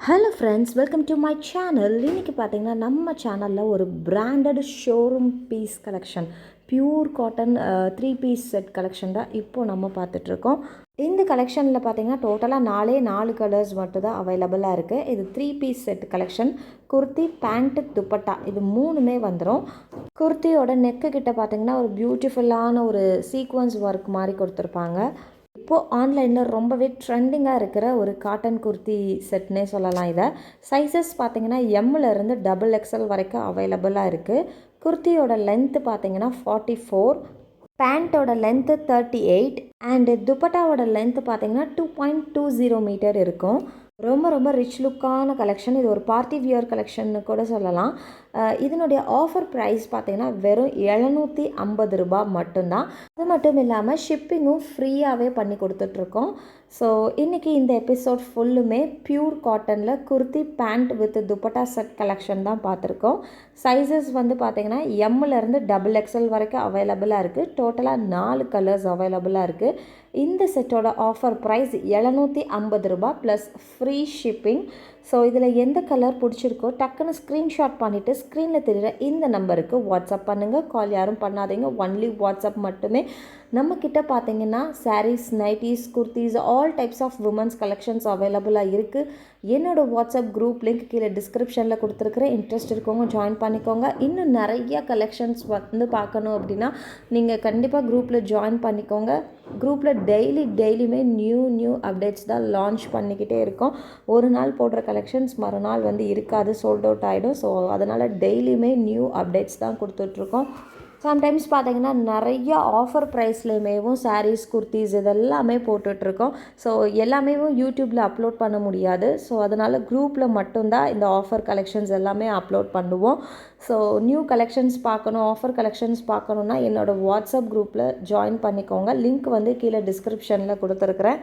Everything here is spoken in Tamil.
Hello friends, welcome to my channel. இன்றைக்கி பார்த்தீங்கன்னா நம்ம சேனலில் ஒரு branded showroom piece collection, pure cotton 3 piece set collection தான் இப்போது நம்ம பார்த்துட்ருக்கோம். இந்த கலெக்ஷனில் பார்த்தீங்கன்னா டோட்டலாக 4 கலர்ஸ் மட்டும் தான் அவைலபிளாக இருக்குது. இது 3 piece set collection. Kurti, pant, dupatta இது மூணுமே வந்துடும். குர்த்தியோட நெக்கு கிட்ட பார்த்தீங்கன்னா ஒரு பியூட்டிஃபுல்லான ஒரு சீக்வன்ஸ் ஒர்க் மாதிரி கொடுத்துருப்பாங்க. இப்போது ஆன்லைனில் ரொம்பவே ட்ரெண்டிங்காக இருக்கிற ஒரு காட்டன் குர்த்தி செட்னே சொல்லலாம். இதை சைஸஸ் பார்த்தீங்கன்னா எம்மிலேருந்து XXL வரைக்கும் அவைலபிளாக இருக்குது. குர்த்தியோட லென்த்து பார்த்தீங்கன்னா 44, பேண்ட்டோட லென்த்து 38 அண்டு துப்பட்டாவோட லென்த்து பார்த்தீங்கன்னா 2.20 மீட்டர் இருக்கும். ரொம்ப ரிச் லுக்கான கலெக்ஷன். இது ஒரு பார்ட்டி வியர் கலெக்ஷன்னு கூட சொல்லலாம். இதனுடைய ஆஃபர் ப்ரைஸ் பார்த்தீங்கன்னா வெறும் 750 ரூபாய் மட்டும்தான். அது மட்டும் இல்லாமல் ஷிப்பிங்கும் ஃப்ரீயாகவே பண்ணி கொடுத்துட்ருக்கோம். ஸோ இன்றைக்கி இந்த எபிசோட் ஃபுல்லுமே பியூர் காட்டனில் kurti, pant with dupatta set collection தான் பார்த்துருக்கோம். சைஸஸ் வந்து பார்த்திங்கன்னா எம்மிலேருந்து XXL வரைக்கும் அவைலபிளாக இருக்குது. டோட்டலாக 4 கலர்ஸ் அவைலபிளாக இருக்குது. இந்த செட்டோட ஆஃபர் ப்ரைஸ் 750 ரூபாய் ப்ளஸ் ஃப்ரீ ஷிப்பிங். ஸோ இதில் எந்த கலர் பிடிச்சிருக்கோ டக்குன்னு ஸ்க்ரீன்ஷாட் பண்ணிவிட்டு ஸ்க்ரீனில் தெரிகிற இந்த நம்பருக்கு வாட்ஸ்அப் பண்ணுங்கள். கால் யாரும் பண்ணாதீங்க, ஒன்லி வாட்ஸ்அப் மட்டுமே. நம்மக்கிட்ட பார்த்தீங்கன்னா sarees, nighties, kurtis, all types of womens collections அவைலபிளாக இருக்குது. என்னோடய வாட்ஸ்அப் குரூப் லிங்க் கீழே டிஸ்கிரிப்ஷனில் கொடுத்துருக்குறேன். இன்ட்ரெஸ்ட் இருக்கவங்க ஜாயின் பண்ணிக்கோங்க. இன்னும் நிறையா கலெக்ஷன்ஸ் வந்து பார்க்கணும் அப்படின்னா நீங்கள் கண்டிப்பாக குரூப்பில் ஜாயின் பண்ணிக்கோங்க. குரூப்பில் டெய்லியுமே நியூ அப்டேட்ஸ் தான் லான்ச் பண்ணிக்கிட்டே இருக்கோம். ஒரு நாள் போடுற கலெக்ஷன்ஸ் மறுநாள் வந்து இருக்காது, சோல்ட் அவுட் ஆகிடும். ஸோ அதனால் டெய்லியுமே நியூ அப்டேட்ஸ் தான் கொடுத்துட்ருக்கோம். சம்டைம்ஸ் பார்த்திங்கன்னா நிறைய ஆஃபர் ப்ரைஸ்லேயுமேவும் சாரீஸ், குர்த்திஸ் இதெல்லாமே போட்டுட்ருக்கோம். ஸோ எல்லாமே யூடியூப்பில் அப்லோட் பண்ண முடியாது. ஸோ அதனால் குரூப்பில் மட்டும்தான் இந்த ஆஃபர் கலெக்ஷன்ஸ் எல்லாமே அப்லோட் பண்ணுவோம். ஸோ நியூ கலெக்ஷன்ஸ் பார்க்கணும், ஆஃபர் கலெக்ஷன்ஸ் பார்க்கணுன்னா என்னோடய வாட்ஸ்அப் குரூப்பில் ஜாயின் பண்ணிக்கோங்க. லிங்க் வந்து கீழே டிஸ்கிரிப்ஷனில் கொடுத்துருக்குறேன்.